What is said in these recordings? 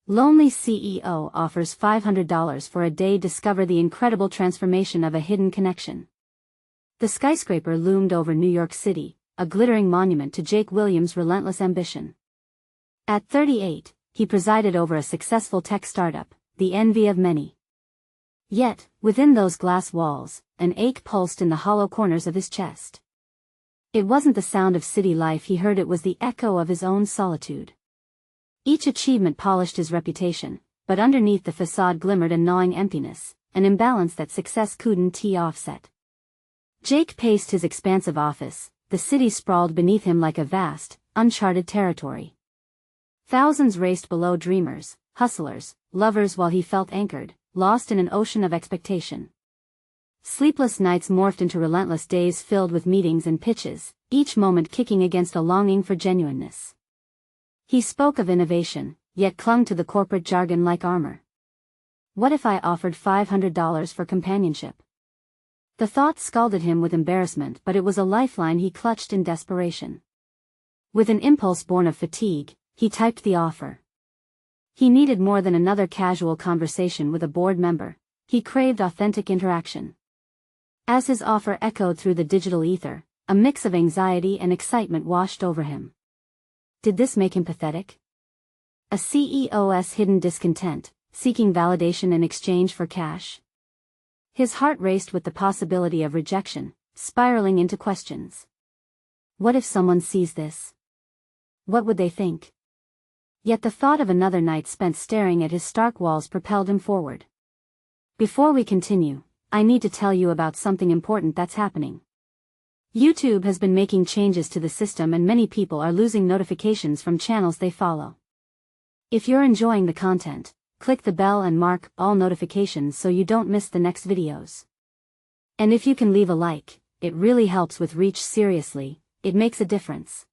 Lonely CEO offers $500 for a day. Discover the incredible transformation of a hidden connection. The skyscraper loomed over New York City, a glittering monument to Jake Williams' relentless ambition. At 38, he presided over a successful tech startup, the envy of many. Yet, within those glass walls, an ache pulsed in the hollow corners of his chest. It wasn't the sound of city life he heard, it was the echo of his own solitude. Each achievement polished his reputation, but underneath the facade glimmered a gnawing emptiness, an imbalance that success couldn't offset. Jake paced his expansive office, the city sprawled beneath him like a vast, uncharted territory. Thousands raced below, dreamers, hustlers, lovers, while he felt anchored, lost in an ocean of expectation. Sleepless nights morphed into relentless days filled with meetings and pitches, each moment kicking against a longing for genuineness. He spoke of innovation, yet clung to the corporate jargon like armor. What if I offered $500 for companionship? The thought scalded him with embarrassment, but it was a lifeline he clutched in desperation. With an impulse born of fatigue, he typed the offer. He needed more than another casual conversation with a board member. He craved authentic interaction. As his offer echoed through the digital ether, a mix of anxiety and excitement washed over him. Did this make him pathetic? A CEO's hidden discontent, seeking validation in exchange for cash? His heart raced with the possibility of rejection, spiraling into questions. What if someone sees this? What would they think? Yet the thought of another night spent staring at his stark walls propelled him forward. Before we continue, I need to tell you about something important that's happening. YouTube has been making changes to the system and many people are losing notifications from channels they follow. If you're enjoying the content, click the bell and mark all notifications so you don't miss the next videos. And if you can leave a like, it really helps with reach. Seriously, it makes a difference.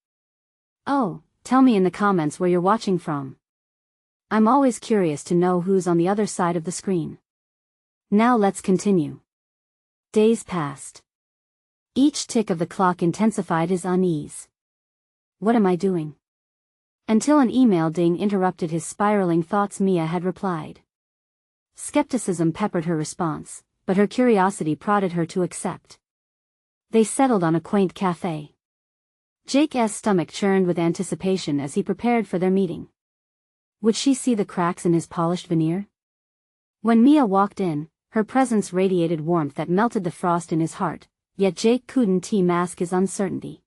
Oh, tell me in the comments where you're watching from. I'm always curious to know who's on the other side of the screen. Now let's continue. Days passed. Each tick of the clock intensified his unease. What am I doing? Until an email ding interrupted his spiraling thoughts. Mia had replied. Skepticism peppered her response, but her curiosity prodded her to accept. They settled on a quaint cafe. Jake's stomach churned with anticipation as he prepared for their meeting. Would she see the cracks in his polished veneer? When Mia walked in, her presence radiated warmth that melted the frost in his heart, yet Jake couldn't mask his uncertainty.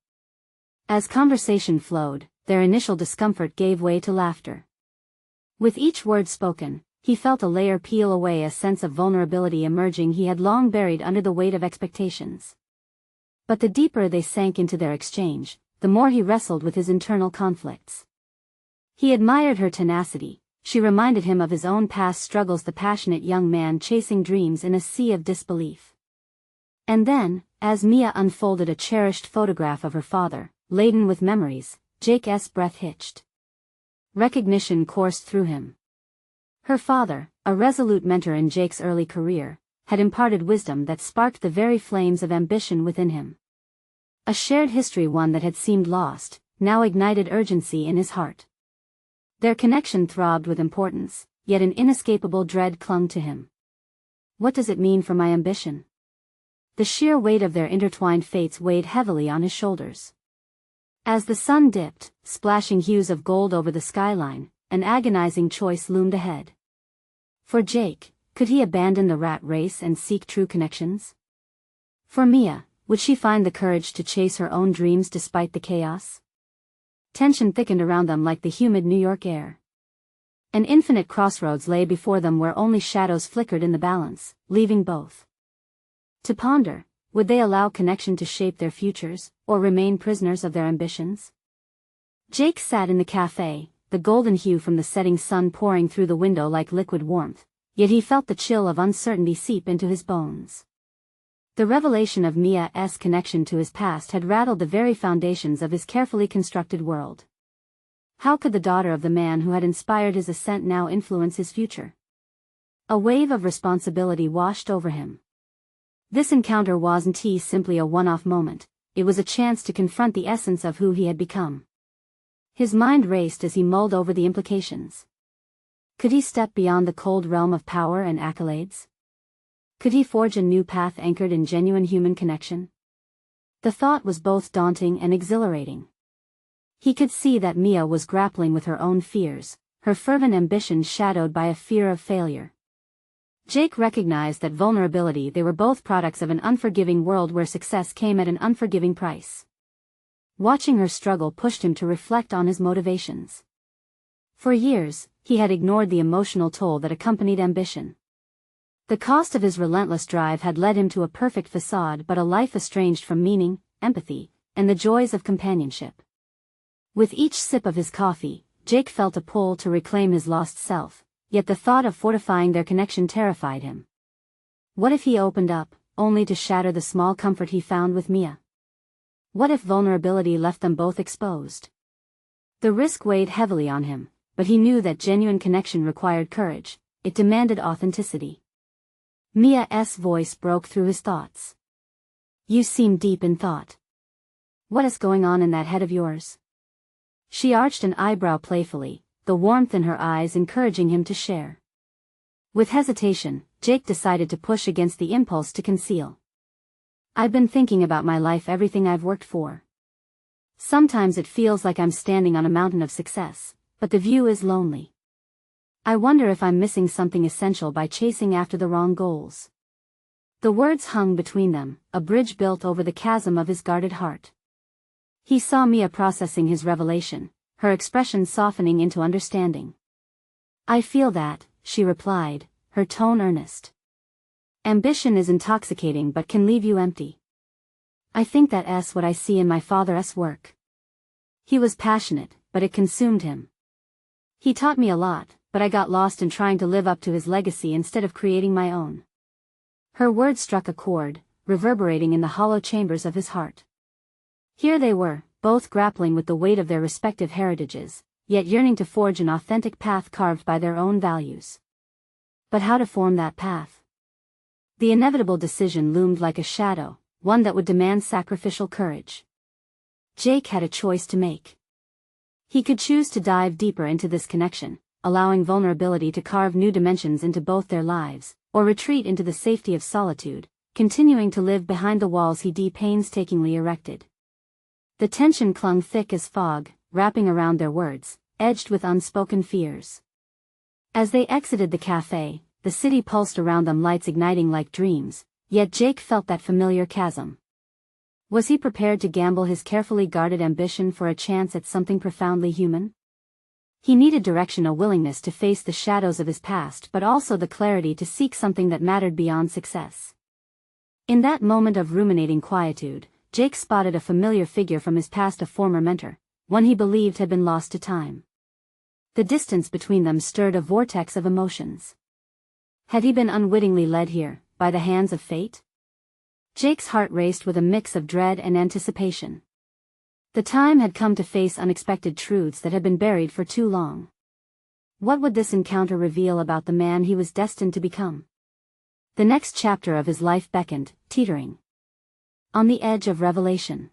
As conversation flowed, their initial discomfort gave way to laughter. With each word spoken, he felt a layer peel away, a sense of vulnerability emerging he had long buried under the weight of expectations. But the deeper they sank into their exchange, the more he wrestled with his internal conflicts. He admired her tenacity. She reminded him of his own past struggles, the passionate young man chasing dreams in a sea of disbelief. And then, as Mia unfolded a cherished photograph of her father, laden with memories, Jake's breath hitched. Recognition coursed through him. Her father, a resolute mentor in Jake's early career, had imparted wisdom that sparked the very flames of ambition within him. A shared history, one that had seemed lost, now ignited urgency in his heart. Their connection throbbed with importance, yet an inescapable dread clung to him. What does it mean for my ambition? The sheer weight of their intertwined fates weighed heavily on his shoulders. As the sun dipped, splashing hues of gold over the skyline, an agonizing choice loomed ahead. For Jake, could he abandon the rat race and seek true connections? For Mia, would she find the courage to chase her own dreams despite the chaos? Tension thickened around them like the humid New York air. An infinite crossroads lay before them where only shadows flickered in the balance, leaving both to ponder. Would they allow connection to shape their futures, or remain prisoners of their ambitions? Jake sat in the cafe, the golden hue from the setting sun pouring through the window like liquid warmth, yet he felt the chill of uncertainty seep into his bones. The revelation of Mia's connection to his past had rattled the very foundations of his carefully constructed world. How could the daughter of the man who had inspired his ascent now influence his future? A wave of responsibility washed over him. This encounter wasn't simply a one-off moment, it was a chance to confront the essence of who he had become. His mind raced as he mulled over the implications. Could he step beyond the cold realm of power and accolades? Could he forge a new path anchored in genuine human connection? The thought was both daunting and exhilarating. He could see that Mia was grappling with her own fears, her fervent ambition shadowed by a fear of failure. Jake recognized that vulnerability. They were both products of an unforgiving world where success came at an unforgiving price. Watching her struggle pushed him to reflect on his motivations. For years, he had ignored the emotional toll that accompanied ambition. The cost of his relentless drive had led him to a perfect facade but a life estranged from meaning, empathy, and the joys of companionship. With each sip of his coffee, Jake felt a pull to reclaim his lost self, yet the thought of fortifying their connection terrified him. What if he opened up, only to shatter the small comfort he found with Mia? What if vulnerability left them both exposed? The risk weighed heavily on him, but he knew that genuine connection required courage. It demanded authenticity. Mia's voice broke through his thoughts. "You seem deep in thought. What is going on in that head of yours?" She arched an eyebrow playfully, the warmth in her eyes encouraging him to share. With hesitation, Jake decided to push against the impulse to conceal. "I've been thinking about my life, everything I've worked for. Sometimes it feels like I'm standing on a mountain of success, but the view is lonely. I wonder if I'm missing something essential by chasing after the wrong goals." The words hung between them, a bridge built over the chasm of his guarded heart. He saw Mia processing his revelation, her expression softening into understanding. "I feel that," she replied, her tone earnest. "Ambition is intoxicating but can leave you empty. I think that's what I see in my father's work. He was passionate, but it consumed him. He taught me a lot, but I got lost in trying to live up to his legacy instead of creating my own." Her words struck a chord, reverberating in the hollow chambers of his heart. Here they were, both grappling with the weight of their respective heritages, yet yearning to forge an authentic path carved by their own values. But how to form that path? The inevitable decision loomed like a shadow, one that would demand sacrificial courage. Jake had a choice to make. He could choose to dive deeper into this connection, allowing vulnerability to carve new dimensions into both their lives, or retreat into the safety of solitude, continuing to live behind the walls he painstakingly erected. The tension clung thick as fog, wrapping around their words, edged with unspoken fears. As they exited the cafe, the city pulsed around them, lights igniting like dreams, yet Jake felt that familiar chasm. Was he prepared to gamble his carefully guarded ambition for a chance at something profoundly human? He needed direction, a willingness to face the shadows of his past, but also the clarity to seek something that mattered beyond success. In that moment of ruminating quietude, Jake spotted a familiar figure from his past, a former mentor, one he believed had been lost to time. The distance between them stirred a vortex of emotions. Had he been unwittingly led here, by the hands of fate? Jake's heart raced with a mix of dread and anticipation. The time had come to face unexpected truths that had been buried for too long. What would this encounter reveal about the man he was destined to become? The next chapter of his life beckoned, teetering on the edge of revelation.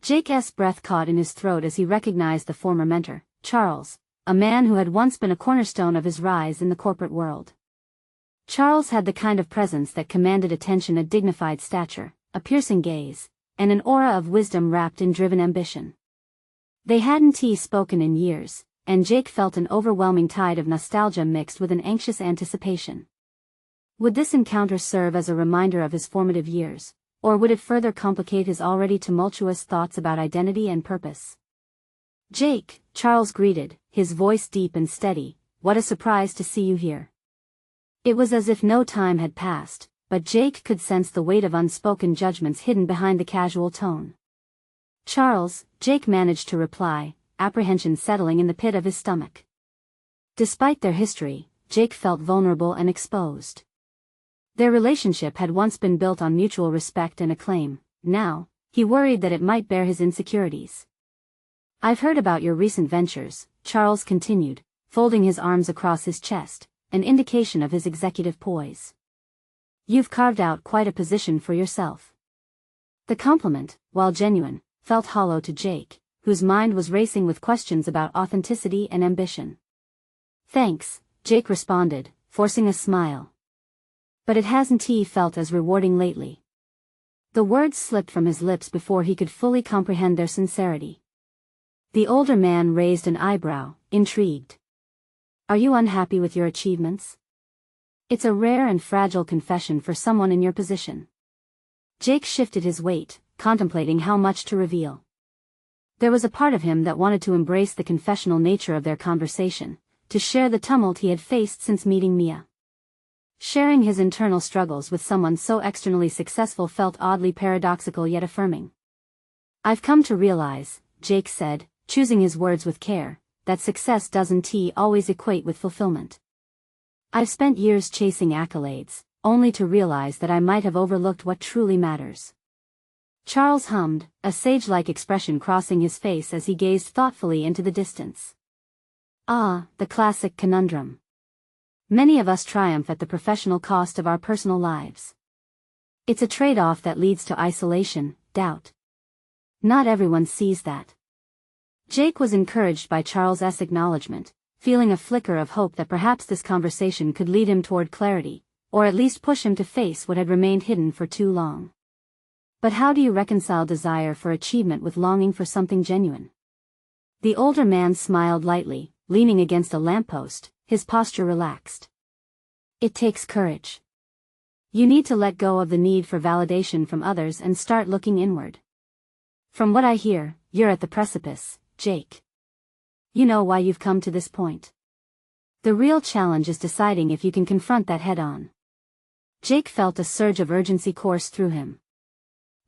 Jake's breath caught in his throat as he recognized the former mentor, Charles, a man who had once been a cornerstone of his rise in the corporate world. Charles had the kind of presence that commanded attention, a dignified stature, a piercing gaze, and an aura of wisdom wrapped in driven ambition. They hadn't spoken in years, and Jake felt an overwhelming tide of nostalgia mixed with an anxious anticipation. Would this encounter serve as a reminder of his formative years, or would it further complicate his already tumultuous thoughts about identity and purpose? "Jake," Charles greeted, his voice deep and steady, "what a surprise to see you here." It was as if no time had passed, but Jake could sense the weight of unspoken judgments hidden behind the casual tone. "Charles," Jake managed to reply, apprehension settling in the pit of his stomach. Despite their history, Jake felt vulnerable and exposed. Their relationship had once been built on mutual respect and acclaim. Now, he worried that it might bear his insecurities. "I've heard about your recent ventures," Charles continued, folding his arms across his chest, an indication of his executive poise. "You've carved out quite a position for yourself." The compliment, while genuine, felt hollow to Jake, whose mind was racing with questions about authenticity and ambition. "Thanks," Jake responded, forcing a smile. But it hasn't felt as rewarding lately. The words slipped from his lips before he could fully comprehend their sincerity. The older man raised an eyebrow, intrigued. Are you unhappy with your achievements? It's a rare and fragile confession for someone in your position. Jake shifted his weight, contemplating how much to reveal. There was a part of him that wanted to embrace the confessional nature of their conversation, to share the tumult he had faced since meeting Mia. Sharing his internal struggles with someone so externally successful felt oddly paradoxical yet affirming. I've come to realize, Jake said, choosing his words with care, that success doesn't always equate with fulfillment. I've spent years chasing accolades, only to realize that I might have overlooked what truly matters. Charles hummed, a sage-like expression crossing his face as he gazed thoughtfully into the distance. Ah, the classic conundrum. Many of us triumph at the professional cost of our personal lives. It's a trade-off that leads to isolation, doubt. Not everyone sees that. Jake was encouraged by Charles's acknowledgement, feeling a flicker of hope that perhaps this conversation could lead him toward clarity, or at least push him to face what had remained hidden for too long. But how do you reconcile desire for achievement with longing for something genuine? The older man smiled lightly, leaning against a lamppost, his posture relaxed. It takes courage. You need to let go of the need for validation from others and start looking inward. From what I hear, you're at the precipice, Jake. You know why you've come to this point. The real challenge is deciding if you can confront that head-on. Jake felt a surge of urgency course through him.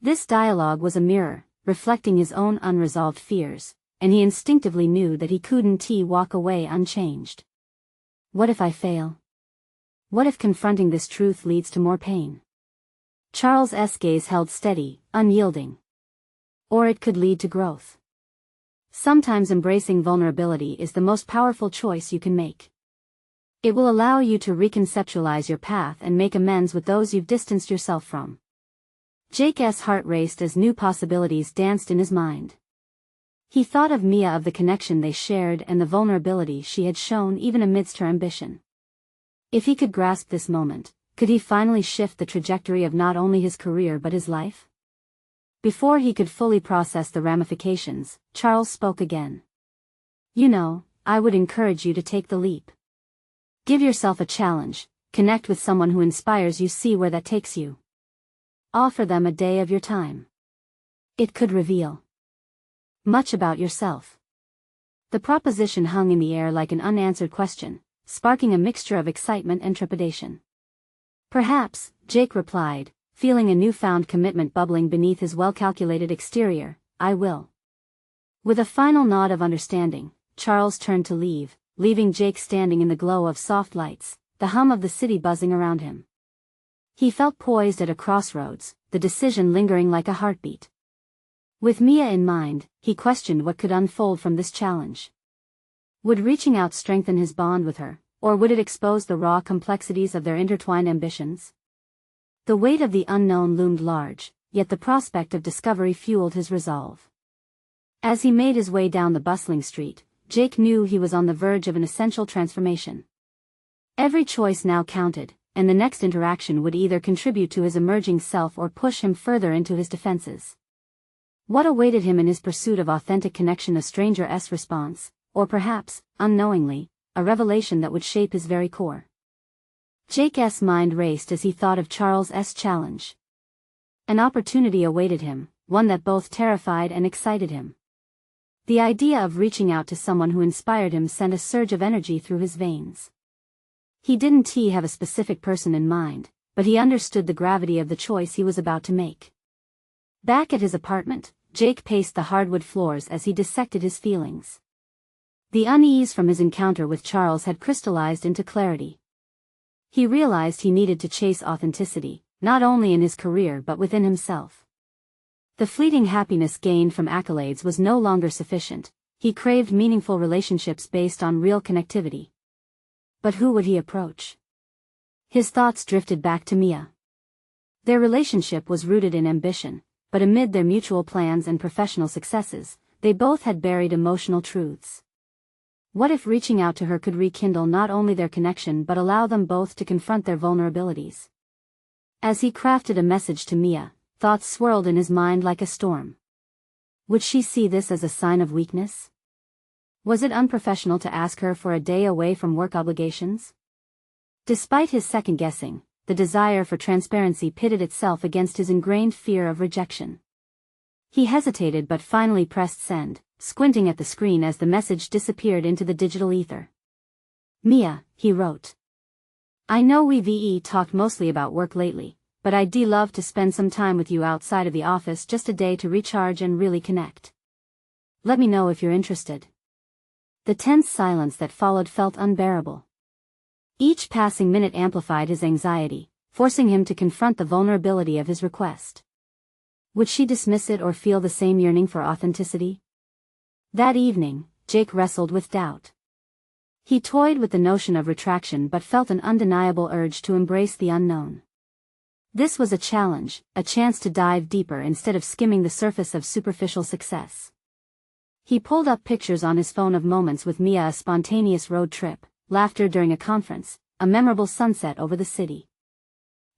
This dialogue was a mirror, reflecting his own unresolved fears, and he instinctively knew that he couldn't walk away unchanged. What if I fail? What if confronting this truth leads to more pain? Charles's gaze held steady, unyielding. Or it could lead to growth. Sometimes embracing vulnerability is the most powerful choice you can make. It will allow you to reconceptualize your path and make amends with those you've distanced yourself from. Jake's heart raced as new possibilities danced in his mind. He thought of Mia, of the connection they shared and the vulnerability she had shown even amidst her ambition. If he could grasp this moment, could he finally shift the trajectory of not only his career but his life? Before he could fully process the ramifications, Charles spoke again. You know, I would encourage you to take the leap. Give yourself a challenge, connect with someone who inspires you, see where that takes you. Offer them a day of your time. It could reveal much about yourself. The proposition hung in the air like an unanswered question, sparking a mixture of excitement and trepidation. Perhaps, Jake replied, feeling a newfound commitment bubbling beneath his well-calculated exterior, I will. With a final nod of understanding, Charles turned to leave, leaving Jake standing in the glow of soft lights, the hum of the city buzzing around him. He felt poised at a crossroads, the decision lingering like a heartbeat. With Mia in mind, he questioned what could unfold from this challenge. Would reaching out strengthen his bond with her, or would it expose the raw complexities of their intertwined ambitions? The weight of the unknown loomed large, yet the prospect of discovery fueled his resolve. As he made his way down the bustling street, Jake knew he was on the verge of an essential transformation. Every choice now counted, and the next interaction would either contribute to his emerging self or push him further into his defenses. What awaited him in his pursuit of authentic connection? A stranger's response, or perhaps, unknowingly, a revelation that would shape his very core. Jake's mind raced as he thought of Charles's challenge. An opportunity awaited him, one that both terrified and excited him. The idea of reaching out to someone who inspired him sent a surge of energy through his veins. He didn't have a specific person in mind, but he understood the gravity of the choice he was about to make. Back at his apartment, Jake paced the hardwood floors as he dissected his feelings. The unease from his encounter with Charles had crystallized into clarity. He realized he needed to chase authenticity, not only in his career but within himself. The fleeting happiness gained from accolades was no longer sufficient. He craved meaningful relationships based on real connectivity. But who would he approach? His thoughts drifted back to Mia. Their relationship was rooted in ambition, but amid their mutual plans and professional successes, they both had buried emotional truths. What if reaching out to her could rekindle not only their connection but allow them both to confront their vulnerabilities? As he crafted a message to Mia, thoughts swirled in his mind like a storm. Would she see this as a sign of weakness? Was it unprofessional to ask her for a day away from work obligations? Despite his second-guessing, the desire for transparency pitted itself against his ingrained fear of rejection. He hesitated but finally pressed send, squinting at the screen as the message disappeared into the digital ether. Mia, he wrote. I know we've talked mostly about work lately, but I'd love to spend some time with you outside of the office, just a day to recharge and really connect. Let me know if you're interested. The tense silence that followed felt unbearable. Each passing minute amplified his anxiety, forcing him to confront the vulnerability of his request. Would she dismiss it or feel the same yearning for authenticity? That evening, Jake wrestled with doubt. He toyed with the notion of retraction but felt an undeniable urge to embrace the unknown. This was a challenge, a chance to dive deeper instead of skimming the surface of superficial success. He pulled up pictures on his phone of moments with Mia: a spontaneous road trip, laughter during a conference, a memorable sunset over the city.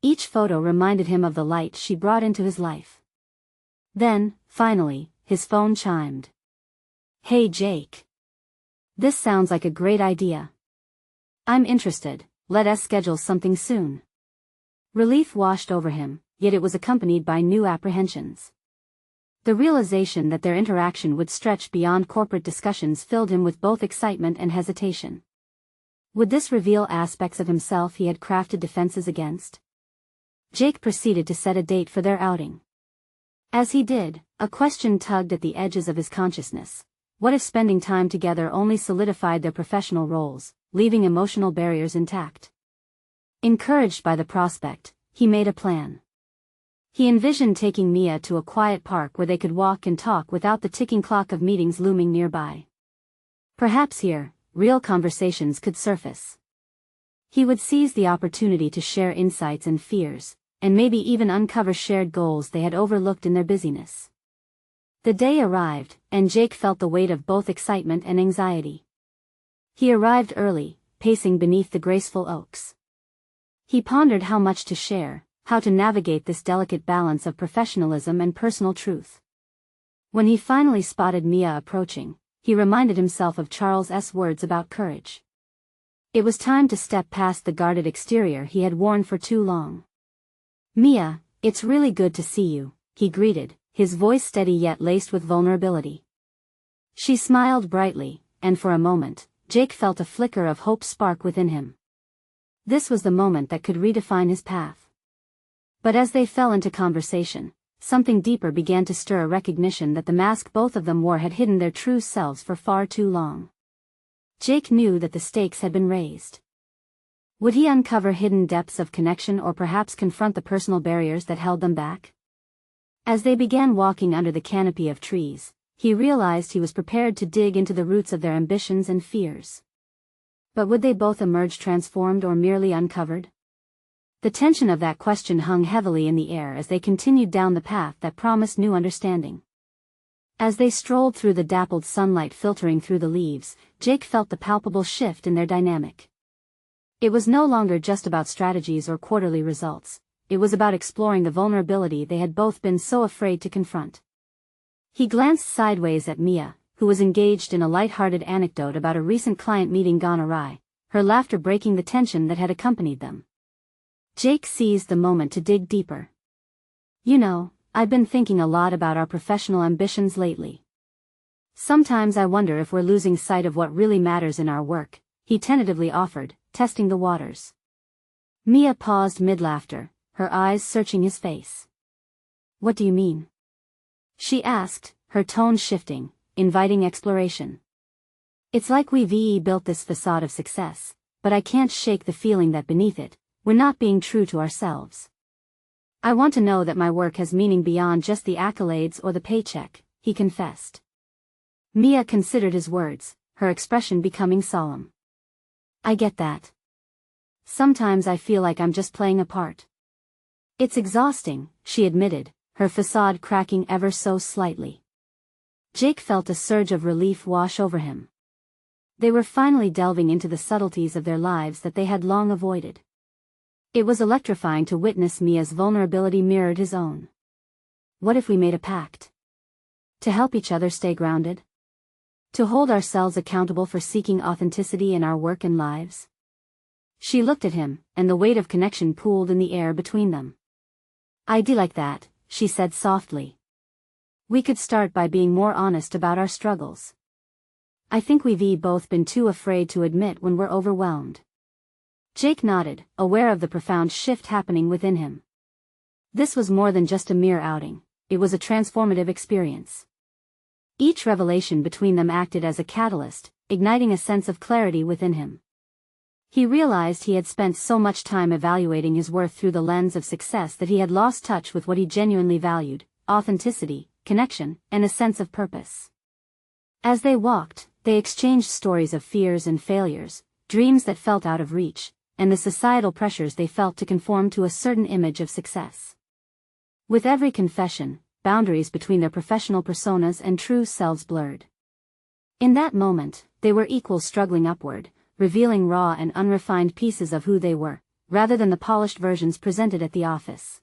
Each photo reminded him of the light she brought into his life. Then, finally, his phone chimed. Hey Jake. This sounds like a great idea. I'm interested, let us schedule something soon. Relief washed over him, yet it was accompanied by new apprehensions. The realization that their interaction would stretch beyond corporate discussions filled him with both excitement and hesitation. Would this reveal aspects of himself he had crafted defenses against? Jake proceeded to set a date for their outing. As he did, a question tugged at the edges of his consciousness. What if spending time together only solidified their professional roles, leaving emotional barriers intact? Encouraged by the prospect, he made a plan. He envisioned taking Mia to a quiet park where they could walk and talk without the ticking clock of meetings looming nearby. Perhaps here, real conversations could surface. He would seize the opportunity to share insights and fears, and maybe even uncover shared goals they had overlooked in their busyness. The day arrived, and Jake felt the weight of both excitement and anxiety. He arrived early, pacing beneath the graceful oaks. He pondered how much to share, how to navigate this delicate balance of professionalism and personal truth. When he finally spotted Mia approaching, he reminded himself of Charles' words about courage. It was time to step past the guarded exterior he had worn for too long. Mia, it's really good to see you, he greeted, his voice steady yet laced with vulnerability. She smiled brightly, and for a moment, Jake felt a flicker of hope spark within him. This was the moment that could redefine his path. But as they fell into conversation, something deeper began to stir: a recognition that the mask both of them wore had hidden their true selves for far too long. Jake knew that the stakes had been raised. Would he uncover hidden depths of connection or perhaps confront the personal barriers that held them back? As they began walking under the canopy of trees, he realized he was prepared to dig into the roots of their ambitions and fears. But would they both emerge transformed or merely uncovered? The tension of that question hung heavily in the air as they continued down the path that promised new understanding. As they strolled through the dappled sunlight filtering through the leaves, Jake felt the palpable shift in their dynamic. It was no longer just about strategies or quarterly results, it was about exploring the vulnerability they had both been so afraid to confront. He glanced sideways at Mia, who was engaged in a light-hearted anecdote about a recent client meeting gone awry, her laughter breaking the tension that had accompanied them. Jake seized the moment to dig deeper. You know, I've been thinking a lot about our professional ambitions lately. Sometimes I wonder if we're losing sight of what really matters in our work, he tentatively offered, testing the waters. Mia paused mid-laughter, her eyes searching his face. What do you mean? She asked, her tone shifting, inviting exploration. It's like we've built this facade of success, but I can't shake the feeling that beneath it, we're not being true to ourselves. I want to know that my work has meaning beyond just the accolades or the paycheck, he confessed. Mia considered his words, her expression becoming solemn. I get that. Sometimes I feel like I'm just playing a part. It's exhausting, she admitted, her facade cracking ever so slightly. Jake felt a surge of relief wash over him. They were finally delving into the subtleties of their lives that they had long avoided. It was electrifying to witness Mia's vulnerability mirrored his own. What if we made a pact? To help each other stay grounded? To hold ourselves accountable for seeking authenticity in our work and lives? She looked at him, and the weight of connection pooled in the air between them. I'd like that, she said softly. We could start by being more honest about our struggles. I think we've both been too afraid to admit when we're overwhelmed. Jake nodded, aware of the profound shift happening within him. This was more than just a mere outing, it was a transformative experience. Each revelation between them acted as a catalyst, igniting a sense of clarity within him. He realized he had spent so much time evaluating his worth through the lens of success that he had lost touch with what he genuinely valued: authenticity, connection, and a sense of purpose. As they walked, they exchanged stories of fears and failures, dreams that felt out of reach, and the societal pressures they felt to conform to a certain image of success. With every confession, boundaries between their professional personas and true selves blurred. In that moment, they were equals struggling upward, revealing raw and unrefined pieces of who they were, rather than the polished versions presented at the office.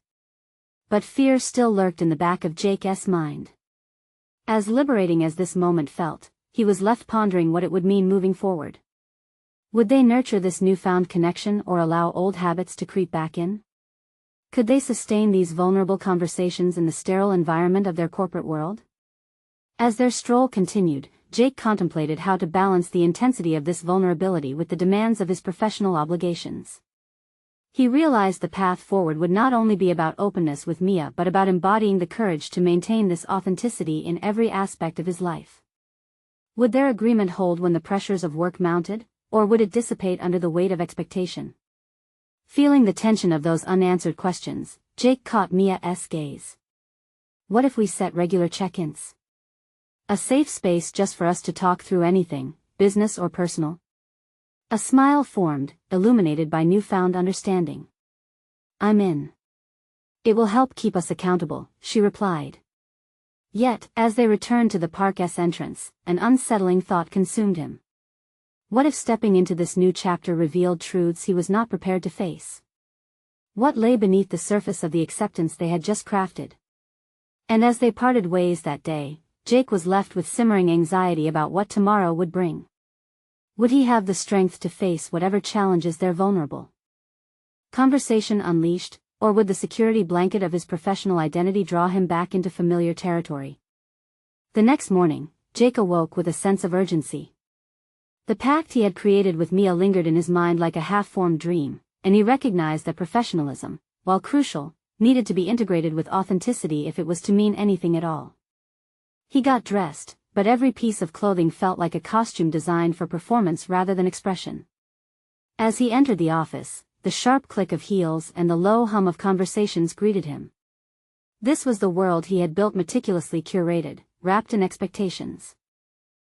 But fear still lurked in the back of Jake's mind. As liberating as this moment felt, he was left pondering what it would mean moving forward. Would they nurture this newfound connection or allow old habits to creep back in? Could they sustain these vulnerable conversations in the sterile environment of their corporate world? As their stroll continued, Jake contemplated how to balance the intensity of this vulnerability with the demands of his professional obligations. He realized the path forward would not only be about openness with Mia but about embodying the courage to maintain this authenticity in every aspect of his life. Would their agreement hold when the pressures of work mounted, or would it dissipate under the weight of expectation? Feeling the tension of those unanswered questions, Jake caught Mia's gaze. What if we set regular check-ins? A safe space just for us to talk through anything, business or personal? A smile formed, illuminated by newfound understanding. I'm in. It will help keep us accountable, she replied. Yet, as they returned to the park's entrance, an unsettling thought consumed him. What if stepping into this new chapter revealed truths he was not prepared to face? What lay beneath the surface of the acceptance they had just crafted? And as they parted ways that day, Jake was left with simmering anxiety about what tomorrow would bring. Would he have the strength to face whatever challenges their vulnerable conversation unleashed, or would the security blanket of his professional identity draw him back into familiar territory? The next morning, Jake awoke with a sense of urgency. The pact he had created with Mia lingered in his mind like a half-formed dream, and he recognized that professionalism, while crucial, needed to be integrated with authenticity if it was to mean anything at all. He got dressed, but every piece of clothing felt like a costume designed for performance rather than expression. As he entered the office, the sharp click of heels and the low hum of conversations greeted him. This was the world he had built, meticulously curated, wrapped in expectations.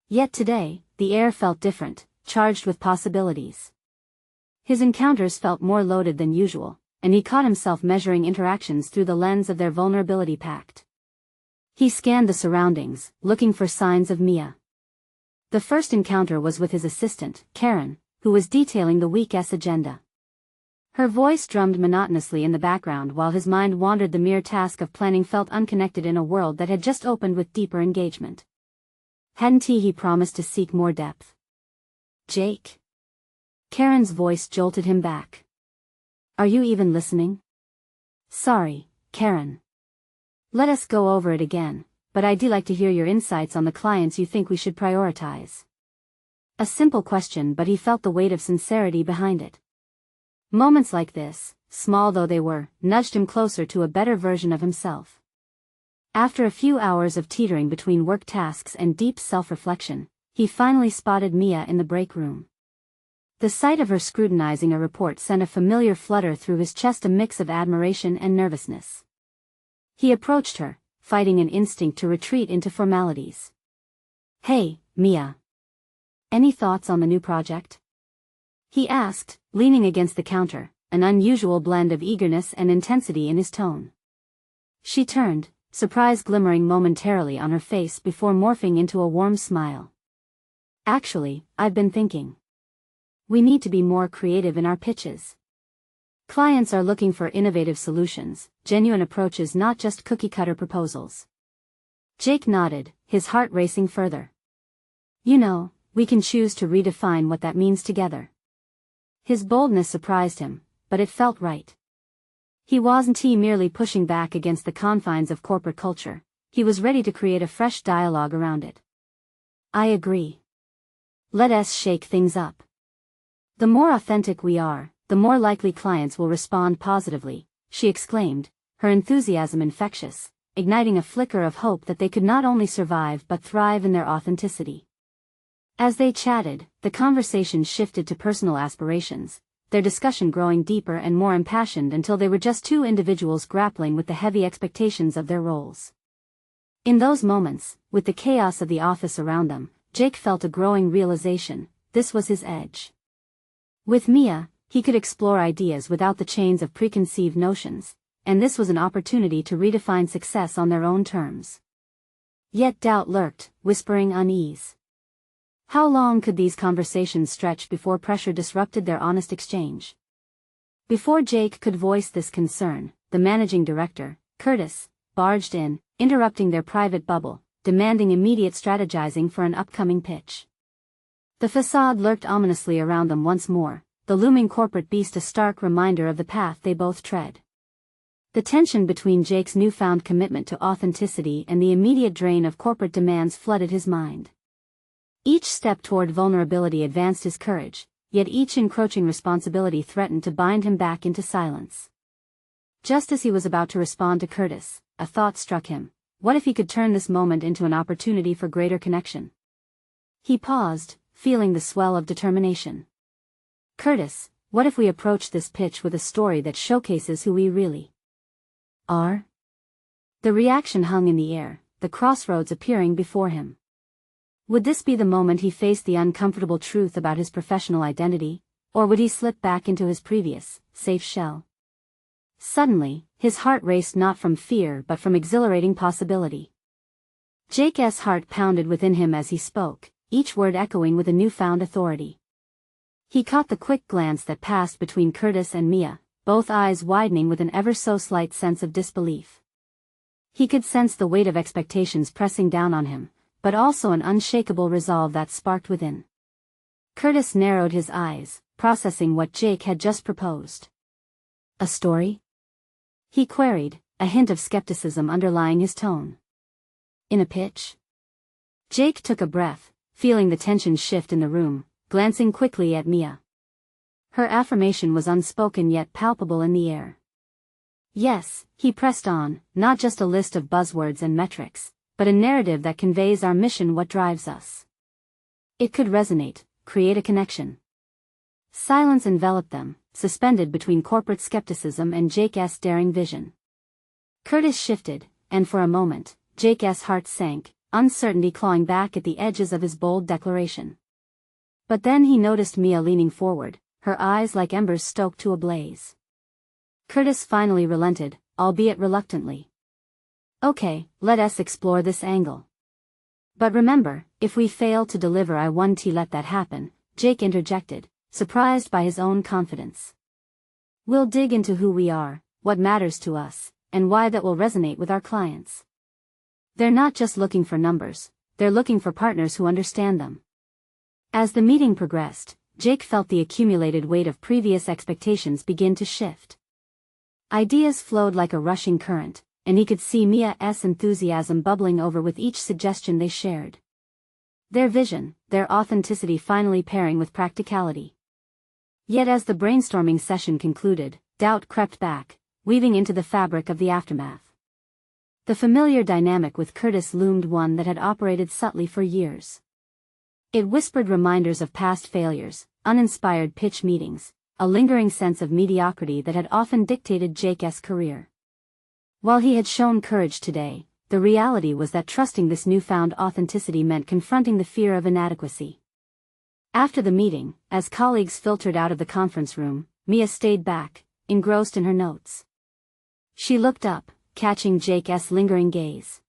Yet today, the air felt different, charged with possibilities. His encounters felt more loaded than usual, and he caught himself measuring interactions through the lens of their vulnerability pact. He scanned the surroundings, looking for signs of Mia. The first encounter was with his assistant, Karen, who was detailing the week's agenda. Her voice drummed monotonously in the background while his mind wandered. The mere task of planning felt unconnected in a world that had just opened with deeper engagement. Hadn't he promised to seek more depth? Jake? Karen's voice jolted him back. Are you even listening? Sorry, Karen. Let us go over it again, but I'd like to hear your insights on the clients you think we should prioritize. A simple question, but he felt the weight of sincerity behind it. Moments like this, small though they were, nudged him closer to a better version of himself. After a few hours of teetering between work tasks and deep self-reflection, he finally spotted Mia in the break room. The sight of her scrutinizing a report sent a familiar flutter through his chest, a mix of admiration and nervousness. He approached her, fighting an instinct to retreat into formalities. Hey, Mia. Any thoughts on the new project? He asked, leaning against the counter, an unusual blend of eagerness and intensity in his tone. She turned, surprise glimmering momentarily on her face before morphing into a warm smile. Actually, I've been thinking. We need to be more creative in our pitches. Clients are looking for innovative solutions, genuine approaches, not just cookie-cutter proposals. Jake nodded, his heart racing further. You know, we can choose to redefine what that means together. His boldness surprised him, but it felt right. He wasn't merely pushing back against the confines of corporate culture, he was ready to create a fresh dialogue around it. I agree. Let us shake things up. The more authentic we are, the more likely clients will respond positively, she exclaimed, her enthusiasm infectious, igniting a flicker of hope that they could not only survive but thrive in their authenticity. As they chatted, the conversation shifted to personal aspirations, their discussion growing deeper and more impassioned until they were just two individuals grappling with the heavy expectations of their roles. In those moments, with the chaos of the office around them, Jake felt a growing realization: this was his edge. With Mia, he could explore ideas without the chains of preconceived notions, and this was an opportunity to redefine success on their own terms. Yet doubt lurked, whispering unease. How long could these conversations stretch before pressure disrupted their honest exchange? Before Jake could voice this concern, the managing director, Curtis, barged in, interrupting their private bubble, demanding immediate strategizing for an upcoming pitch. The facade lurked ominously around them once more, the looming corporate beast a stark reminder of the path they both tread. The tension between Jake's newfound commitment to authenticity and the immediate drain of corporate demands flooded his mind. Each step toward vulnerability advanced his courage, yet each encroaching responsibility threatened to bind him back into silence. Just as he was about to respond to Curtis, a thought struck him: what if he could turn this moment into an opportunity for greater connection? He paused, feeling the swell of determination. Curtis, what if we approach this pitch with a story that showcases who we really are? The reaction hung in the air, the crossroads appearing before him. Would this be the moment he faced the uncomfortable truth about his professional identity, or would he slip back into his previous, safe shell? Suddenly, his heart raced not from fear but from exhilarating possibility. Jake's heart pounded within him as he spoke, each word echoing with a newfound authority. He caught the quick glance that passed between Curtis and Mia, both eyes widening with an ever so slight sense of disbelief. He could sense the weight of expectations pressing down on him, but also an unshakable resolve that sparked within. Curtis narrowed his eyes, processing what Jake had just proposed. A story? He queried, a hint of skepticism underlying his tone. In a pitch? Jake took a breath, feeling the tension shift in the room, glancing quickly at Mia. Her affirmation was unspoken yet palpable in the air. Yes, he pressed on, not just a list of buzzwords and metrics, but a narrative that conveys our mission, what drives us. It could resonate, create a connection. Silence enveloped them, suspended between corporate skepticism and Jake's daring vision. Curtis shifted, and for a moment, Jake's heart sank, uncertainty clawing back at the edges of his bold declaration. But then he noticed Mia leaning forward, her eyes like embers stoked to a blaze. Curtis finally relented, albeit reluctantly. Okay, let us explore this angle. But remember, if we fail to deliver, I won't let that happen, Jake interjected, surprised by his own confidence. We'll dig into who we are, what matters to us, and why that will resonate with our clients. They're not just looking for numbers, they're looking for partners who understand them. As the meeting progressed, Jake felt the accumulated weight of previous expectations begin to shift. Ideas flowed like a rushing current, and he could see Mia's enthusiasm bubbling over with each suggestion they shared. Their vision, their authenticity finally pairing with practicality. Yet as the brainstorming session concluded, doubt crept back, weaving into the fabric of the aftermath. The familiar dynamic with Curtis loomed, one that had operated subtly for years. It whispered reminders of past failures, uninspired pitch meetings, a lingering sense of mediocrity that had often dictated Jake's career. While he had shown courage today, the reality was that trusting this newfound authenticity meant confronting the fear of inadequacy. After the meeting, as colleagues filtered out of the conference room, Mia stayed back, engrossed in her notes. She looked up, catching Jake's lingering gaze.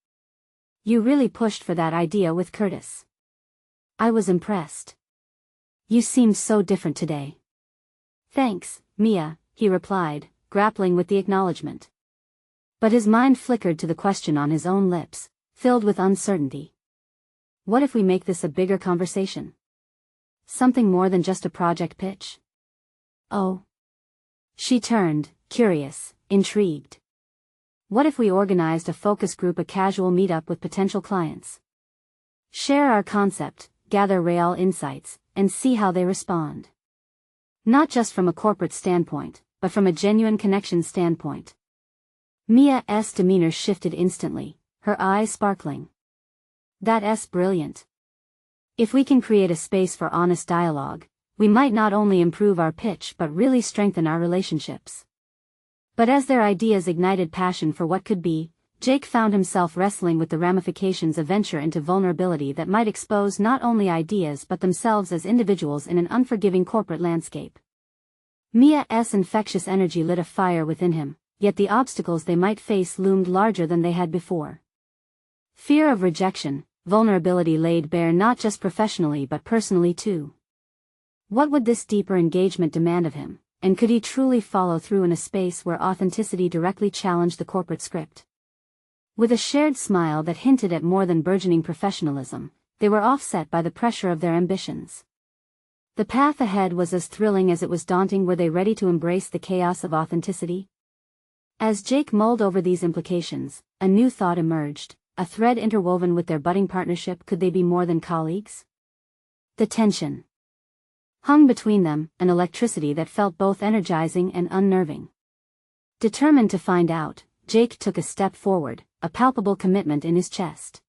You really pushed for that idea with Curtis. I was impressed. You seemed so different today. Thanks, Mia, he replied, grappling with the acknowledgement. But his mind flickered to the question on his own lips, filled with uncertainty. What if we make this a bigger conversation? Something more than just a project pitch? Oh. She turned, curious, intrigued. What if we organized a focus group, a casual meetup with potential clients? Share our concept, gather real insights, and see how they respond. Not just from a corporate standpoint, but from a genuine connection standpoint. Mia's demeanor shifted instantly, her eyes sparkling. That's brilliant. If we can create a space for honest dialogue, we might not only improve our pitch but really strengthen our relationships. But as their ideas ignited passion for what could be, Jake found himself wrestling with the ramifications of venture into vulnerability that might expose not only ideas but themselves as individuals in an unforgiving corporate landscape. Mia's infectious energy lit a fire within him, yet the obstacles they might face loomed larger than they had before. Fear of rejection, vulnerability laid bare not just professionally but personally too. What would this deeper engagement demand of him, and could he truly follow through in a space where authenticity directly challenged the corporate script? With a shared smile that hinted at more than burgeoning professionalism, they were offset by the pressure of their ambitions. The path ahead was as thrilling as it was daunting. Were they ready to embrace the chaos of authenticity? As Jake mulled over these implications, a new thought emerged, a thread interwoven with their budding partnership. Could they be more than colleagues? The tension hung between them, an electricity that felt both energizing and unnerving. Determined to find out, Jake took a step forward, a palpable commitment in his chest.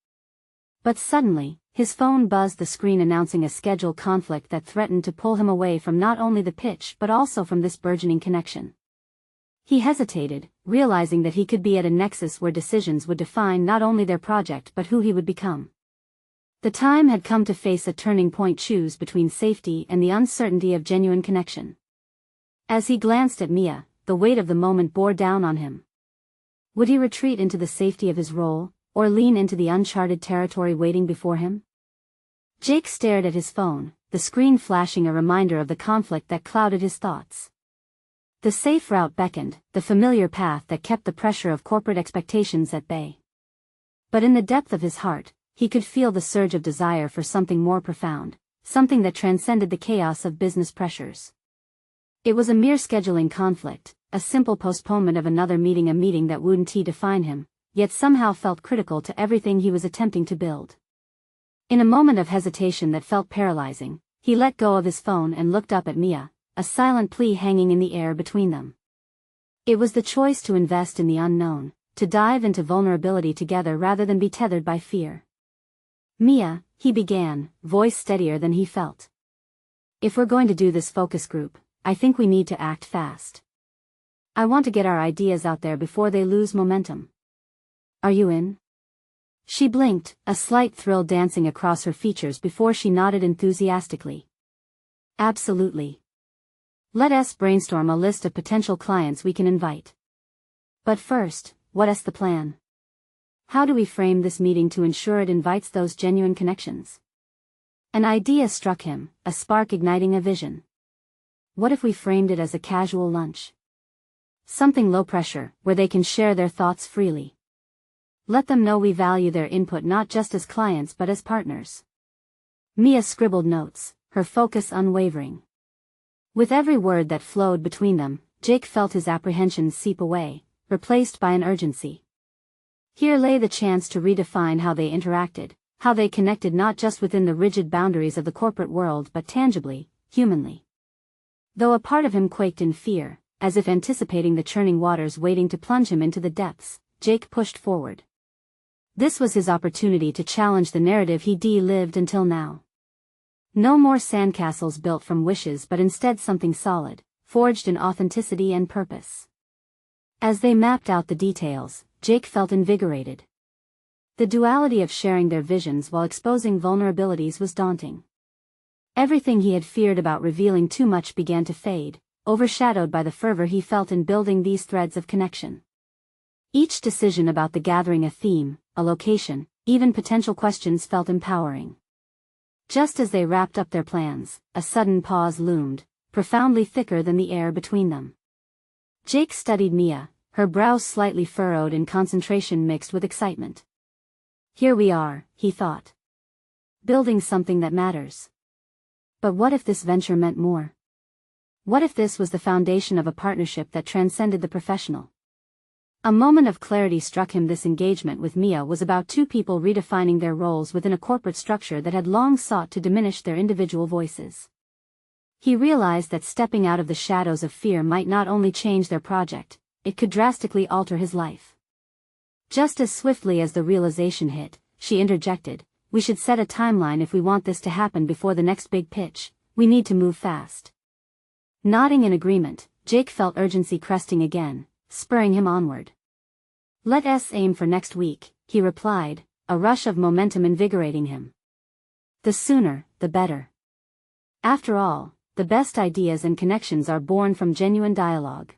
But suddenly, his phone buzzed, the screen announcing a schedule conflict that threatened to pull him away from not only the pitch but also from this burgeoning connection. He hesitated, realizing that he could be at a nexus where decisions would define not only their project but who he would become. The time had come to face a turning point, choose between safety and the uncertainty of genuine connection. As he glanced at Mia, the weight of the moment bore down on him. Would he retreat into the safety of his role, or lean into the uncharted territory waiting before him? Jake stared at his phone, the screen flashing a reminder of the conflict that clouded his thoughts. The safe route beckoned, the familiar path that kept the pressure of corporate expectations at bay. But in the depth of his heart, he could feel the surge of desire for something more profound, something that transcended the chaos of business pressures. It was a mere scheduling conflict, a simple postponement of another meeting, a meeting that wouldn't define him, yet somehow felt critical to everything he was attempting to build. In a moment of hesitation that felt paralyzing, he let go of his phone and looked up at Mia, a silent plea hanging in the air between them. It was the choice to invest in the unknown, to dive into vulnerability together rather than be tethered by fear. Mia, he began, voice steadier than he felt. If we're going to do this focus group, I think we need to act fast. I want to get our ideas out there before they lose momentum. Are you in? She blinked, a slight thrill dancing across her features before she nodded enthusiastically. Absolutely. Let us brainstorm a list of potential clients we can invite. But first, what's the plan? How do we frame this meeting to ensure it invites those genuine connections? An idea struck him, a spark igniting a vision. What if we framed it as a casual lunch? Something low pressure, where they can share their thoughts freely. Let them know we value their input not just as clients but as partners. Mia scribbled notes, her focus unwavering. With every word that flowed between them, Jake felt his apprehensions seep away, replaced by an urgency. Here lay the chance to redefine how they interacted, how they connected not just within the rigid boundaries of the corporate world but tangibly, humanly. Though a part of him quaked in fear, as if anticipating the churning waters waiting to plunge him into the depths, Jake pushed forward. This was his opportunity to challenge the narrative he'd lived until now. No more sandcastles built from wishes but instead something solid, forged in authenticity and purpose. As they mapped out the details, Jake felt invigorated. The duality of sharing their visions while exposing vulnerabilities was daunting. Everything he had feared about revealing too much began to fade, overshadowed by the fervor he felt in building these threads of connection. Each decision about the gathering, a theme, a location, even potential questions felt empowering. Just as they wrapped up their plans, a sudden pause loomed, profoundly thicker than the air between them. Jake studied Mia, her brows slightly furrowed in concentration mixed with excitement. Here we are, he thought. Building something that matters. But what if this venture meant more? What if this was the foundation of a partnership that transcended the professional? A moment of clarity struck him. This engagement with Mia was about two people redefining their roles within a corporate structure that had long sought to diminish their individual voices. He realized that stepping out of the shadows of fear might not only change their project, it could drastically alter his life. Just as swiftly as the realization hit, she interjected, "We should set a timeline if we want this to happen before the next big pitch. We need to move fast." Nodding in agreement, Jake felt urgency cresting again, spurring him onward. "Let's aim for next week," he replied, a rush of momentum invigorating him. The sooner, the better. After all, the best ideas and connections are born from genuine dialogue.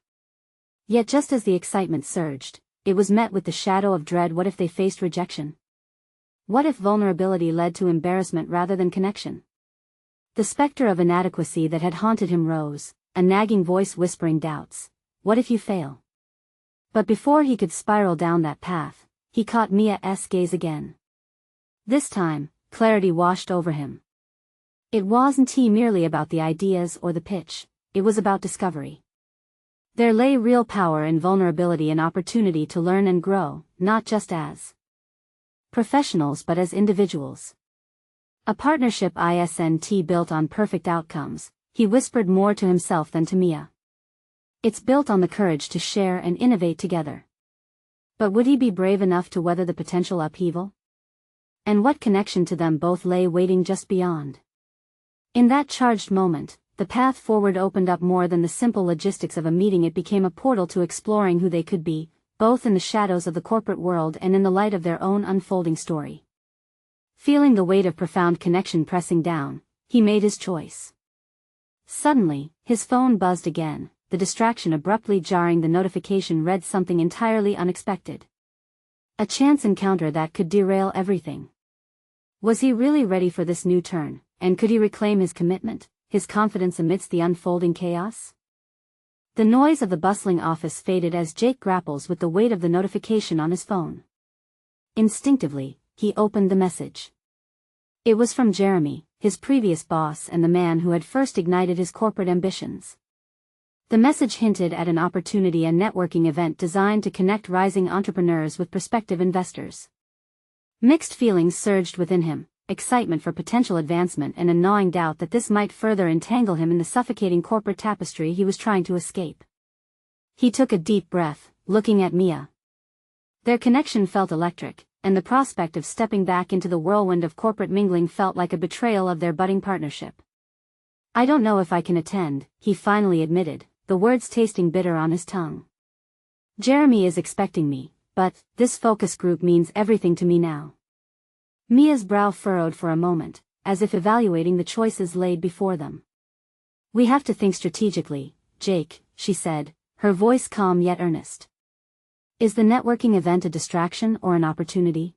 Yet just as the excitement surged, it was met with the shadow of dread. What if they faced rejection? What if vulnerability led to embarrassment rather than connection? The specter of inadequacy that had haunted him rose, a nagging voice whispering doubts. What if you fail? But before he could spiral down that path, he caught Mia's gaze again. This time, clarity washed over him. It wasn't merely about the ideas or the pitch, it was about discovery. There lay real power in vulnerability and opportunity to learn and grow, not just as professionals but as individuals. A partnership isn't built on perfect outcomes, he whispered more to himself than to Mia. It's built on the courage to share and innovate together. But would he be brave enough to weather the potential upheaval? And what connection to them both lay waiting just beyond? In that charged moment, the path forward opened up more than the simple logistics of a meeting. It became a portal to exploring who they could be, both in the shadows of the corporate world and in the light of their own unfolding story. Feeling the weight of profound connection pressing down, he made his choice. Suddenly, his phone buzzed again, the distraction abruptly jarring. The notification read something entirely unexpected. A chance encounter that could derail everything. Was he really ready for this new turn, and could he reclaim his commitment, his confidence amidst the unfolding chaos? The noise of the bustling office faded as Jake grapples with the weight of the notification on his phone. Instinctively, he opened the message. It was from Jeremy, his previous boss and the man who had first ignited his corporate ambitions. The message hinted at an opportunity, a networking event designed to connect rising entrepreneurs with prospective investors. Mixed feelings surged within him, excitement for potential advancement and a gnawing doubt that this might further entangle him in the suffocating corporate tapestry he was trying to escape. He took a deep breath, looking at Mia. Their connection felt electric, and the prospect of stepping back into the whirlwind of corporate mingling felt like a betrayal of their budding partnership. "I don't know if I can attend," he finally admitted, the words tasting bitter on his tongue. "Jeremy is expecting me, but this focus group means everything to me now." Mia's brow furrowed for a moment, as if evaluating the choices laid before them. "We have to think strategically, Jake," she said, her voice calm yet earnest. "Is the networking event a distraction or an opportunity?"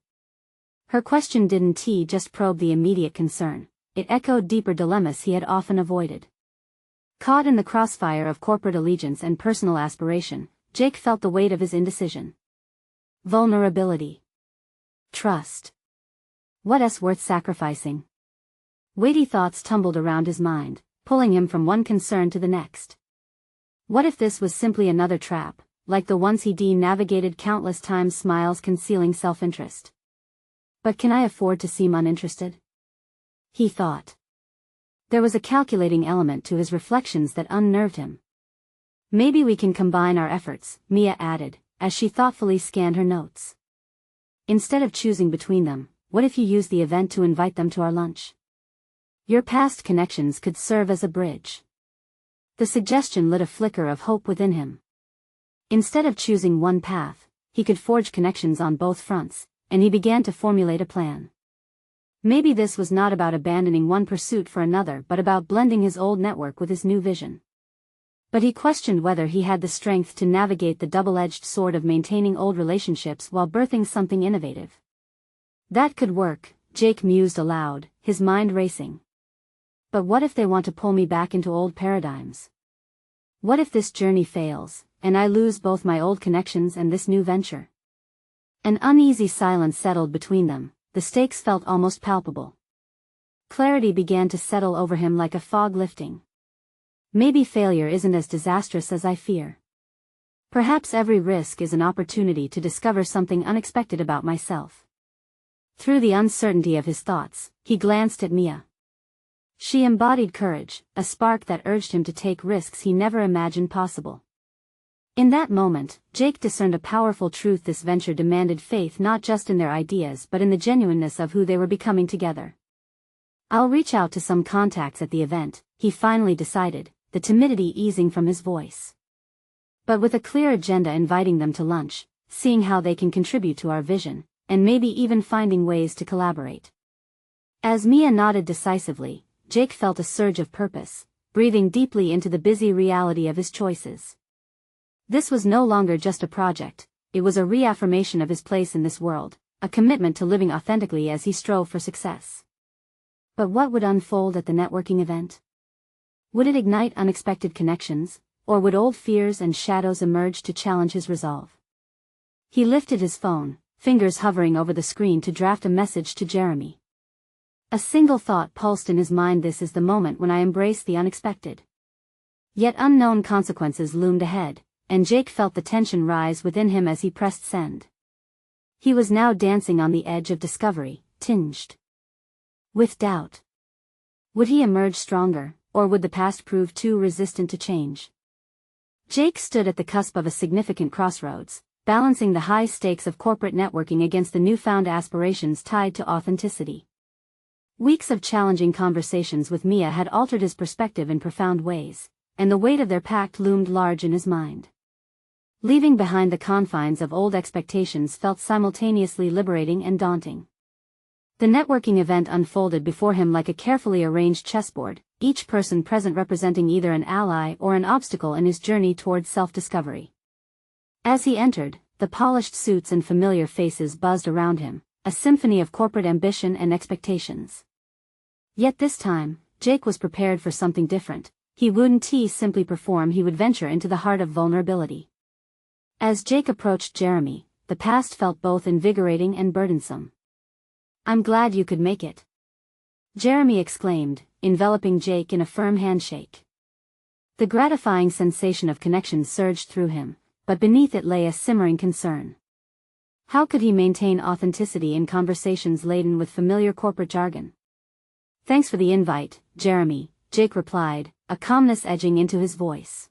Her question didn't just probe the immediate concern, it echoed deeper dilemmas he had often avoided. Caught in the crossfire of corporate allegiance and personal aspiration, Jake felt the weight of his indecision. Vulnerability. Trust. What's worth sacrificing? Weighty thoughts tumbled around his mind, pulling him from one concern to the next. What if this was simply another trap, like the ones he navigated countless times, smiles concealing self-interest? But can I afford to seem uninterested? He thought. There was a calculating element to his reflections that unnerved him. "Maybe we can combine our efforts," Mia added, as she thoughtfully scanned her notes. "Instead of choosing between them, what if you use the event to invite them to our lunch? Your past connections could serve as a bridge." The suggestion lit a flicker of hope within him. Instead of choosing one path, he could forge connections on both fronts, and he began to formulate a plan. Maybe this was not about abandoning one pursuit for another but about blending his old network with his new vision. But he questioned whether he had the strength to navigate the double-edged sword of maintaining old relationships while birthing something innovative. That could work, Jake mused aloud, his mind racing. But what if they want to pull me back into old paradigms? What if this journey fails, and I lose both my old connections and this new venture? An uneasy silence settled between them, the stakes felt almost palpable. Clarity began to settle over him like a fog lifting. Maybe failure isn't as disastrous as I fear. Perhaps every risk is an opportunity to discover something unexpected about myself. Through the uncertainty of his thoughts, he glanced at Mia. She embodied courage, a spark that urged him to take risks he never imagined possible. In that moment, Jake discerned a powerful truth: this venture demanded faith not just in their ideas but in the genuineness of who they were becoming together. I'll reach out to some contacts at the event, he finally decided, the timidity easing from his voice. But with a clear agenda, inviting them to lunch, seeing how they can contribute to our vision, and maybe even finding ways to collaborate. As Mia nodded decisively, Jake felt a surge of purpose, breathing deeply into the busy reality of his choices. This was no longer just a project, it was a reaffirmation of his place in this world, a commitment to living authentically as he strove for success. But what would unfold at the networking event? Would it ignite unexpected connections, or would old fears and shadows emerge to challenge his resolve? He lifted his phone, fingers hovering over the screen to draft a message to Jeremy. A single thought pulsed in his mind: this is the moment when I embrace the unexpected. Yet unknown consequences loomed ahead, and Jake felt the tension rise within him as he pressed send. He was now dancing on the edge of discovery, tinged with doubt. Would he emerge stronger, or would the past prove too resistant to change? Jake stood at the cusp of a significant crossroads, balancing the high stakes of corporate networking against the newfound aspirations tied to authenticity. Weeks of challenging conversations with Mia had altered his perspective in profound ways, and the weight of their pact loomed large in his mind. Leaving behind the confines of old expectations felt simultaneously liberating and daunting. The networking event unfolded before him like a carefully arranged chessboard, each person present representing either an ally or an obstacle in his journey towards self-discovery. As he entered, the polished suits and familiar faces buzzed around him, a symphony of corporate ambition and expectations. Yet this time, Jake was prepared for something different. He wouldn't simply perform, he would venture into the heart of vulnerability. As Jake approached Jeremy, the past felt both invigorating and burdensome. I'm glad you could make it, Jeremy exclaimed, enveloping Jake in a firm handshake. The gratifying sensation of connection surged through him, but beneath it lay a simmering concern. How could he maintain authenticity in conversations laden with familiar corporate jargon? Thanks for the invite, Jeremy, Jake replied, a calmness edging into his voice.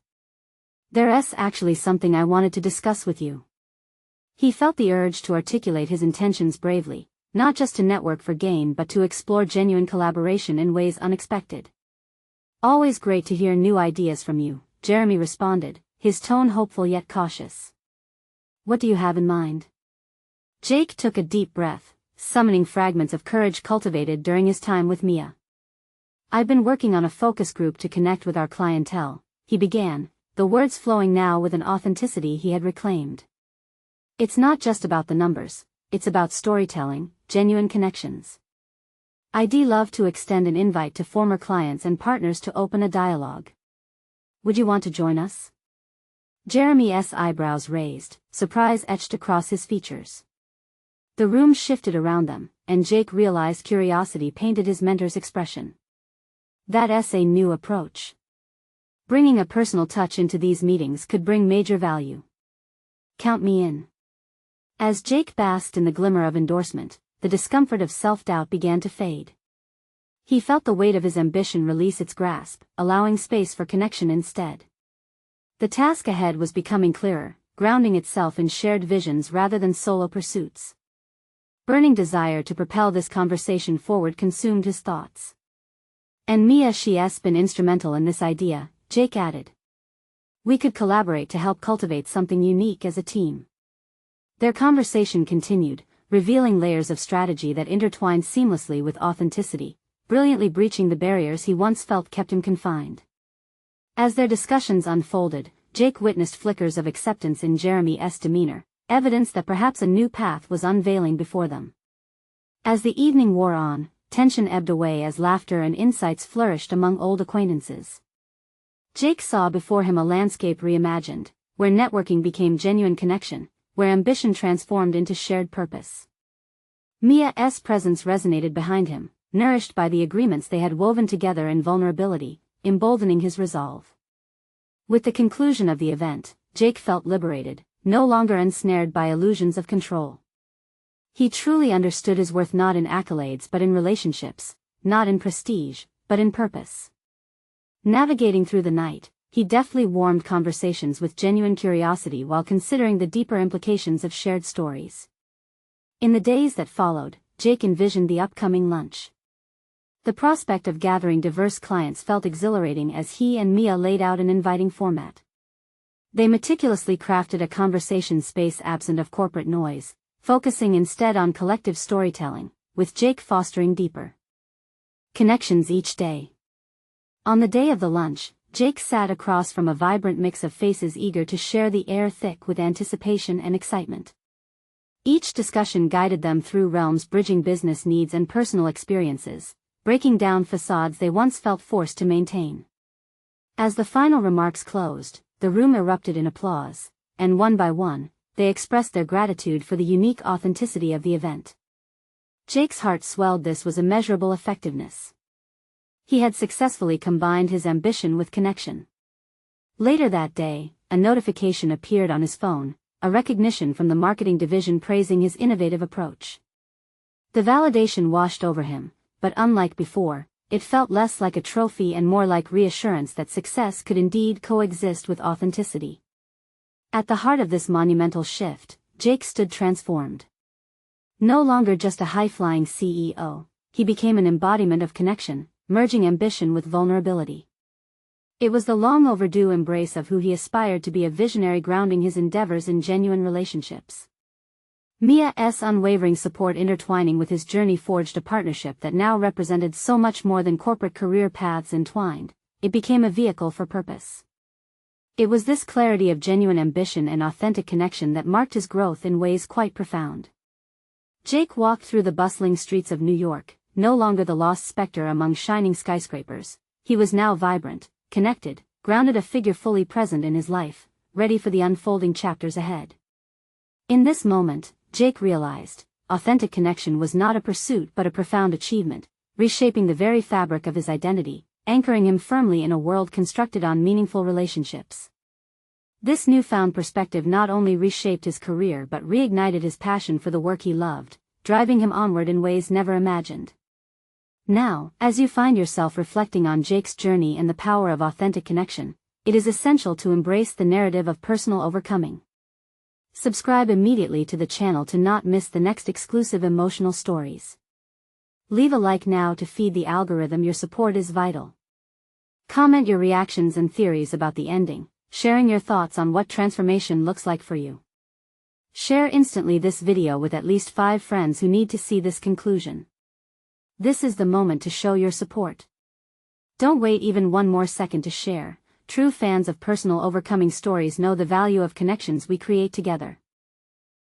There's actually something I wanted to discuss with you. He felt the urge to articulate his intentions bravely, not just to network for gain but to explore genuine collaboration in ways unexpected. Always great to hear new ideas from you, Jeremy responded, his tone hopeful yet cautious. What do you have in mind? Jake took a deep breath, summoning fragments of courage cultivated during his time with Mia. I've been working on a focus group to connect with our clientele, he began, the words flowing now with an authenticity he had reclaimed. It's not just about the numbers, it's about storytelling, genuine connections. I'd love to extend an invite to former clients and partners to open a dialogue. Would you want to join us? Jeremy's eyebrows raised, surprise etched across his features. The room shifted around them, and Jake realized curiosity painted his mentor's expression. That's a new approach. Bringing a personal touch into these meetings could bring major value. Count me in. As Jake basked in the glimmer of endorsement, the discomfort of self-doubt began to fade. He felt the weight of his ambition release its grasp, allowing space for connection instead. The task ahead was becoming clearer, grounding itself in shared visions rather than solo pursuits. Burning desire to propel this conversation forward consumed his thoughts. And Mia, she's been instrumental in this idea, Jake added. We could collaborate to help cultivate something unique as a team. Their conversation continued, revealing layers of strategy that intertwined seamlessly with authenticity, brilliantly breaching the barriers he once felt kept him confined. As their discussions unfolded, Jake witnessed flickers of acceptance in Jeremy's demeanor, evidence that perhaps a new path was unveiling before them. As the evening wore on, tension ebbed away as laughter and insights flourished among old acquaintances. Jake saw before him a landscape reimagined, where networking became genuine connection, where ambition transformed into shared purpose. Mia's presence resonated behind him, nourished by the agreements they had woven together in vulnerability, emboldening his resolve. With the conclusion of the event, Jake felt liberated, no longer ensnared by illusions of control. He truly understood his worth not in accolades but in relationships, not in prestige, but in purpose. Navigating through the night, he deftly warmed conversations with genuine curiosity while considering the deeper implications of shared stories. In the days that followed, Jake envisioned the upcoming lunch. The prospect of gathering diverse clients felt exhilarating as he and Mia laid out an inviting format. They meticulously crafted a conversation space absent of corporate noise, focusing instead on collective storytelling, with Jake fostering deeper connections each day. On the day of the lunch, Jake sat across from a vibrant mix of faces eager to share the air thick with anticipation and excitement. Each discussion guided them through realms bridging business needs and personal experiences, breaking down facades they once felt forced to maintain. As the final remarks closed, the room erupted in applause, and one by one, they expressed their gratitude for the unique authenticity of the event. Jake's heart swelled. This was immeasurable effectiveness. He had successfully combined his ambition with connection. Later that day, a notification appeared on his phone, a recognition from the marketing division praising his innovative approach. The validation washed over him, but unlike before, it felt less like a trophy and more like reassurance that success could indeed coexist with authenticity. At the heart of this monumental shift, Jake stood transformed. No longer just a high-flying CEO, he became an embodiment of connection, merging ambition with vulnerability. It was the long-overdue embrace of who he aspired to be, a visionary grounding his endeavors in genuine relationships. Mia's unwavering support intertwining with his journey forged a partnership that now represented so much more than corporate career paths entwined. It became a vehicle for purpose. It was this clarity of genuine ambition and authentic connection that marked his growth in ways quite profound. Jake walked through the bustling streets of New York, no longer the lost specter among shining skyscrapers. He was now vibrant, connected, grounded, a figure fully present in his life, ready for the unfolding chapters ahead. In this moment, Jake realized, authentic connection was not a pursuit but a profound achievement, reshaping the very fabric of his identity, anchoring him firmly in a world constructed on meaningful relationships. This newfound perspective not only reshaped his career but reignited his passion for the work he loved, driving him onward in ways never imagined. Now, as you find yourself reflecting on Jake's journey and the power of authentic connection, it is essential to embrace the narrative of personal overcoming. Subscribe immediately to the channel to not miss the next exclusive emotional stories. Leave a like now to feed the algorithm. Your support is vital. Comment your reactions and theories about the ending, sharing your thoughts on what transformation looks like for you. Share instantly this video with at least 5 friends who need to see this conclusion. This is the moment to show your support. Don't wait even one more second to share. True fans of personal overcoming stories know the value of connections we create together.